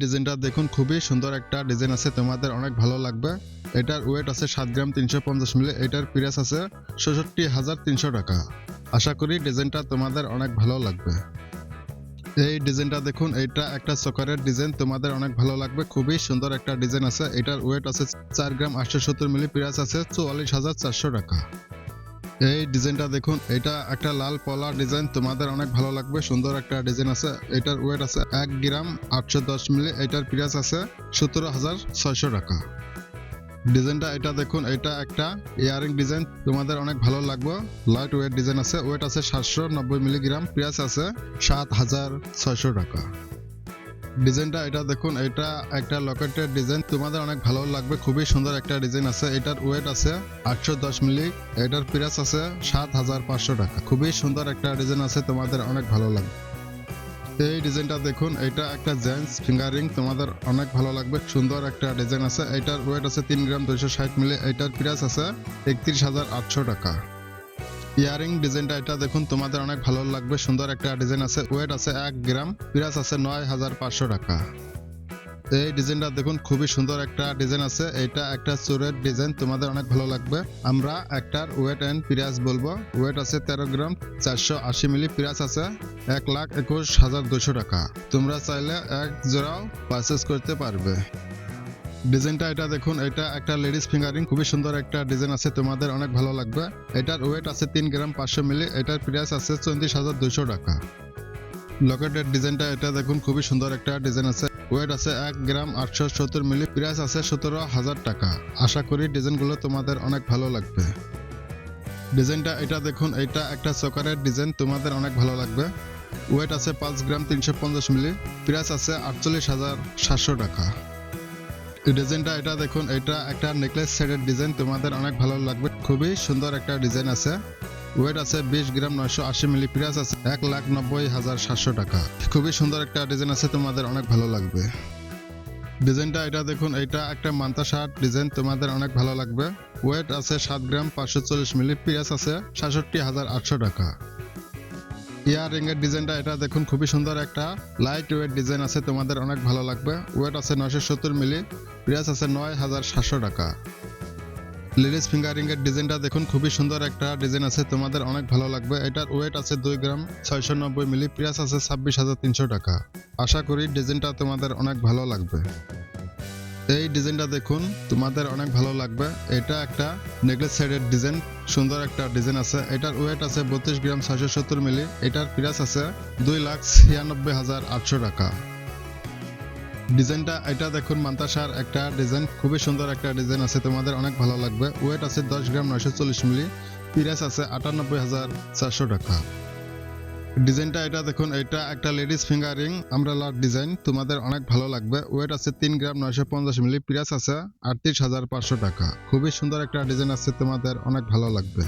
ডিজাইনটা দেখুন, খুবই সুন্দর একটা ডিজাইন আছে, তোমাদের অনেক ভালো লাগবে। এটার ওয়েট আছে 7 গ্রাম 350 মিলি। এটার প্রাইস আছে ৬৭,৩০০ টাকা। আশা করি ডিজাইনটা তোমাদের অনেক ভালো লাগবে। এই ডিজাইনটা দেখুন, এটা একটা চকারের ডিজাইন, তোমাদের অনেক ভালো লাগবে। খুবই সুন্দর একটা ডিজাইন আছে। এটার ওয়েট আছে 4 গ্রাম 870 মিলি। প্রাইস আছে ৪৪,৪০০ টাকা। এই ডিজাইনটা দেখুন, এটা একটা লাল পলা ডিজাইন, তোমাদের অনেক ভালো লাগবে। সুন্দর একটা ডিজাইন আছে। এটার ওয়েট আছে 1 গ্রাম 810 মিলি। এটার প্রাইস আছে ১৭,৬০০ টাকা। ডিজাইনটা এটা দেখুন, এটা একটা ইয়ারিং ডিজাইন, তোমাদের অনেক ভালো লাগবে। লাইট ওয়েট ডিজাইন আছে। ওয়েট আছে 790 মিলিগ্রাম। প্রাইস আছে ৭,৬০০ টাকা। ডিজাইনটা এটা দেখুন, এটা একটা লকেটের ডিজাইন, তোমাদের অনেক ভালো লাগবে। খুবই সুন্দর একটা ডিজাইন আছে। এটার ওয়েট আছে 810 মিলি। এটার প্রাইস আছে ৭,৫০০ টাকা। খুবই সুন্দর একটা ডিজাইন আছে, তোমাদের অনেক ভালো লাগবে। এই ডিজাইনটা দেখুন, এটা একটা জেন্টস ফিঙ্গারিং, তোমাদের অনেক ভালো লাগবে। সুন্দর একটা ডিজাইন আছে। এটার ওয়েট আছে 3 গ্রাম 260 মিলি। এটার প্রাইস আছে ৩১,৮০০ টাকা। ইয়ারিং ডিজাইনটা এটা দেখুন, তোমাদের অনেক ভালো লাগবে। সুন্দর একটা ডিজাইন আছে। ওয়েট আছে 1 গ্রাম। প্রাইস আছে ৯,৫০০ টাকা। এই ডিজাইনটা দেখুন, খুবই সুন্দর একটা ডিজাইন আছে। এটা একটা চোরের ডিজাইন, তোমাদের অনেক ভালো লাগবে। আমরা একটার ওয়েট এন্ড প্রাইস বলবো। ওয়েট আছে 13 গ্রাম 480 মিলি। প্রাইস আছে ১,২১,২০০ টাকা। তোমরা চাইলে এক জোড়াও পারচেস করতে পারবে। ডিজাইনটা এটা দেখুন, এটা একটা লেডিস ফিঙ্গারিং, খুবই সুন্দর একটা ডিজাইন আছে, তোমাদের অনেক ভালো লাগবে। এটার ওয়েট আছে 3 গ্রাম 500 মিলি। এটার প্রাইস আছে ৩৪,২০০ টাকা। লকেটের ডিজাইনটা এটা দেখুন, খুবই সুন্দর একটা ডিজাইন আছে। ওয়েট আছে 1 গ্রাম 870 মিলি। প্রাইস আছে ১৭,০০০ টাকা। আশা করি ডিজাইনগুলো তোমাদের অনেক ভালো লাগবে। ডিজাইনটা এটা দেখুন, এটা একটা চকারের ডিজাইন, তোমাদের অনেক ভালো লাগবে। ওয়েট আছে 5 গ্রাম 350 মিলি। প্রাইস আছে ৪৮,৭০০ টাকা। ডিজাইনটা এটা দেখুন, এটা একটা নেকলেস সেটের ডিজাইন, তোমাদের অনেক ভালো লাগবে। খুবই সুন্দর একটা ডিজাইন আছে। ওয়েট আছে 20 গ্রাম 980 মিলি। প্রাইস আছে ১,৯০,৭০০ টাকা। খুবই সুন্দর একটা ডিজাইন আছে, তোমাদের অনেক ভালো লাগবে। ডিজাইনটা এটা দেখুন, এটা একটা মান্তা শার্ট ডিজাইন, তোমাদের অনেক ভালো লাগবে। ওয়েট আছে 7 গ্রাম 540 মিলি। প্রাইস আছে ৬৭,৮০০ টাকা। ইয়ারিং এর ডিজাইনটা এটা দেখুন, খুবই সুন্দর একটা লাইট ওয়েট ডিজাইন আছে, তোমাদের অনেক ভালো লাগবে। ওয়েট আছে 970 মিলি। প্রাইস আছে ৯,৭০০ টাকা। লেডিস ফিঙ্গারিং এর ডিজাইনটা দেখুন, খুবই সুন্দর একটা ডিজাইন আছে, তোমাদের অনেক ভালো লাগবে। এটার ওয়েট আছে 2 গ্রাম 690 মিলি। প্রাইস আছে ২৬,৩০০ টাকা। আশা করি ডিজাইনটা তোমাদের অনেক ভালো লাগবে। এই ডিজাইনটা দেখুন, তোমাদের অনেক ভালো লাগবে। এটা একটা নেকলেস সেটের ডিজাইন, সুন্দর একটা ডিজাইন আছে। এটার ওয়েট আছে 32 গ্রাম ৬৭০ মিলি। এটার প্রাইস আছে ২,৯৬,৮০০ টাকা। ডিজাইনটা এটা দেখুন, মান্তাসার একটা ডিজাইন, খুবই সুন্দর একটা ডিজাইন আছে, তোমাদের অনেক ভালো লাগবে। ওয়েট আছে 10 গ্রাম 940 মিলি। প্রাইস আছে ৯৮,৪০০ টাকা। ডিজাইনটা এটা দেখুন, এটা একটা লেডিস ফিঙ্গারিং আমব্রেলা ডিজাইন, তোমাদের অনেক ভালো লাগবে। ওয়েট আছে 3 গ্রাম 950 মিলি। প্রাইস আছে ৩৮,৫০০ টাকা। খুবই সুন্দর একটা ডিজাইন আছে, তোমাদের অনেক ভালো লাগবে।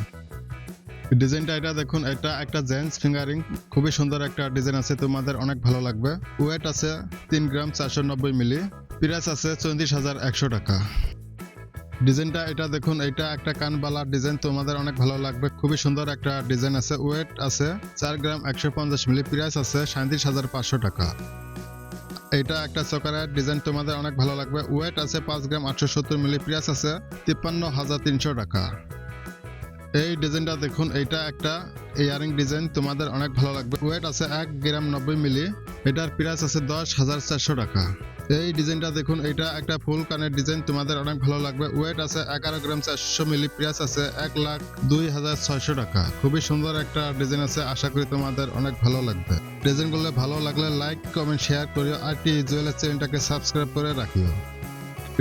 ডিজাইনটা এটা দেখুন, এটা একটা জেন্টস ফিঙ্গারিং, খুবই সুন্দর একটা ডিজাইন আছে, তোমাদের অনেক ভালো লাগবে। ওয়েট আছে 3 গ্রাম 490 মিলি। প্রাইস আছে ৩৪,১০০ টাকা। ডিজাইনটা এটা দেখুন, এটা একটা কানবালা ডিজাইন, তোমাদের অনেক ভালো লাগবে। খুবই সুন্দর একটা ডিজাইন আছে। ওয়েট আছে 4 গ্রাম ১৫০ মিলি। প্রাইস আছে ৩৭,৫০০ টাকা। এটা একটা চকারের ডিজাইন, তোমাদের অনেক ভালো লাগবে। ওয়েট আছে ৫ গ্রাম ৮৭০ মিলি। প্রাইস আছে ৫৩,৩০০ টাকা। এই ডিজাইনটা দেখুন, এটা একটা ইয়ারিং ডিজাইন, তোমাদের অনেক ভালো লাগবে। ওয়েট আছে 1 গ্রাম ৯০ মিলি। এটার প্রাইস আছে ১০,৪০০ টাকা। এই ডিজাইনটা দেখুন, এটা একটা ফুল কানের ডিজাইন, তোমাদের অনেক ভালো লাগবে। ওয়েট আছে 11 গ্রাম ৪০০ মিলি। প্রাইস আছে ১,০২,৬০০ টাকা। খুবই সুন্দর একটা ডিজাইন আছে, আশা করি তোমাদের অনেক ভালো লাগবে। ডিজাইনগুলো ভালো লাগলে লাইক কমেন্ট শেয়ার করিও। আর টি জুয়েলার্স চ্যানেলটাকে সাবস্ক্রাইব করে রাখিও।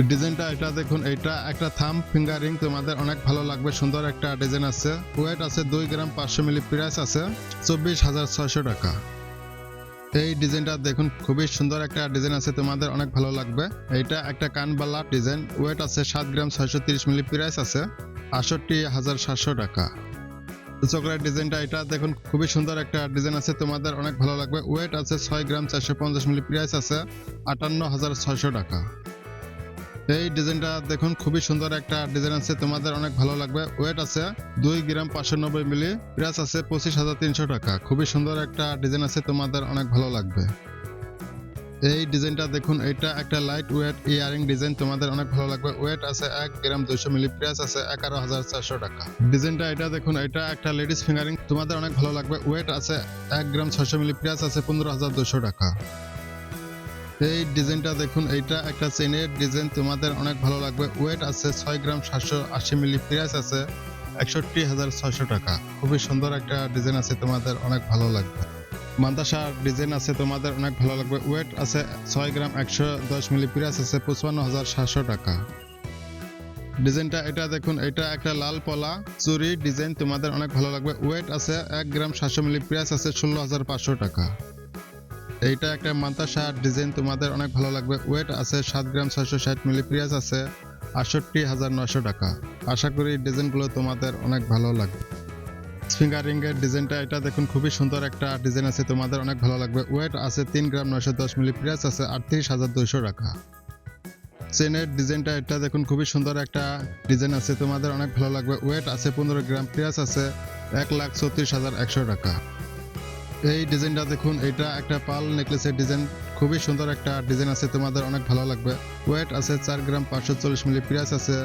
ডিজাইনটা এটা দেখুন, এটা একটা থাম্ব ফিঙ্গারিং, তোমাদের অনেক ভালো লাগবে। সুন্দর একটা ডিজাইন আছে। ওয়েট আছে 2 গ্রাম 500 মিলি। প্রাইস আছে 24,৬০০ টাকা। এই ডিজাইনটা দেখুন, খুবই সুন্দর একটা ডিজাইন আছে, তোমাদের অনেক ভালো লাগবে। এটা একটা কানবালা ডিজাইন। ওয়েট আছে 7 গ্রাম 630 মিলি। প্রাইস আছে ৬৮,৭০০ টাকা। চকলেট ডিজাইনটা এটা দেখুন, খুবই সুন্দর একটা ডিজাইন আছে, তোমাদের অনেক ভালো লাগবে। ওয়েট আছে 6 গ্রাম 450 মিলি। প্রাইস আছে ৫৮,৬০০ টাকা। এই ডিজাইনটা দেখুন, খুবই সুন্দর একটা ডিজাইন আছে, তোমাদের অনেক ভালো লাগবে। ওয়েট আছে 2 গ্রাম ৫৯০ মিলি। প্রাইস আছে ২৫,৩০০ টাকা। খুবই সুন্দর একটা ডিজাইন আছে, তোমাদের অনেক ভালো লাগবে। এই ডিজাইনটা দেখুন, এটা একটা লাইট ওয়েট ইয়ারিং ডিজাইন, তোমাদের অনেক ভালো লাগবে। ওয়েট আছে 1 গ্রাম 200 মিলি, প্রাইস আছে 11,400 টাকা। ডিজাইনটা এটা দেখুন, এটা একটা লেডিস ফিঙ্গারিং, তোমাদের অনেক ভালো লাগবে। ওয়েট আছে 1 গ্রাম 600 মিলি, প্রাইস আছে 15,200 টাকা। এই ডিজাইনটা দেখুন, এটা একটা চেনের ডিজাইন, তোমাদের অনেক ভালো লাগবে। ওয়েট আছে 6 গ্রাম 780 মিলি, প্রাইস আছে 61,600 টাকা। খুবই সুন্দর একটা ডিজাইন আছে, তোমাদের অনেক ভালো লাগবে। মান্তাসার ডিজাইন আছে, তোমাদের অনেক ভালো লাগবে। ওয়েট আছে 6 গ্রাম 110 মিলি, প্রাইস আছে 55,700 টাকা। ডিজাইনটা এটা দেখুন, এটা একটা লাল পলা চুরি ডিজাইন, তোমাদের অনেক ভালো লাগবে। ওয়েট আছে 1 গ্রাম 700 মিলি, প্রাইস আছে 16,500 টাকা। এইটা একটা মান্তাসা ডিজাইন, তোমাদের অনেক ভালো লাগবে। ওয়েট আছে 7 গ্রাম 660 মিলি, প্রাইস আছে 68,900 টাকা। আশা করি ডিজাইনগুলো তোমাদের অনেক ভালো লাগবে। ফিঙ্গারিং এর ডিজাইনটা এটা দেখুন, খুবই সুন্দর একটা ডিজাইন আছে, তোমাদের অনেক ভালো লাগবে। ওয়েট আছে 3 গ্রাম 910 মিলি, প্রাইস আছে 38,200 টাকা। চেনের ডিজাইনটা এটা দেখুন, খুবই সুন্দর একটা ডিজাইন আছে, তোমাদের অনেক ভালো লাগবে। ওয়েট আছে 15 গ্রাম, প্রাইস আছে 1,34,100 টাকা। এই ডিজাইনটা দেখুন, এটা একটা পাল নেকলেসের ডিজাইন, খুবই সুন্দর একটা ডিজাইন আছে, তোমাদের অনেক ভালো লাগবে। ওয়েট আছে 4 গ্রাম 540 মিলি, প্রাইস আছে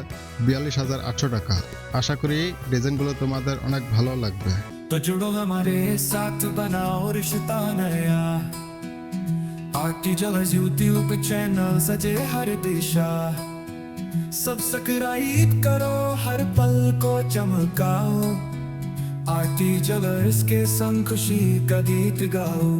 42,800 টাকা। আশা করি ডিজাইনগুলো তোমাদের অনেক ভালো লাগবে। तो जुड़ो हमारे साथ, बनाओ रिश्ता नया। आरती जलर्स यूट्यूब चैनल सजे हर दिशा। सब्सक्राइब करो, हर पल को चमकाओ। आरती जलर्स के संग खुशी का गीत गाओ।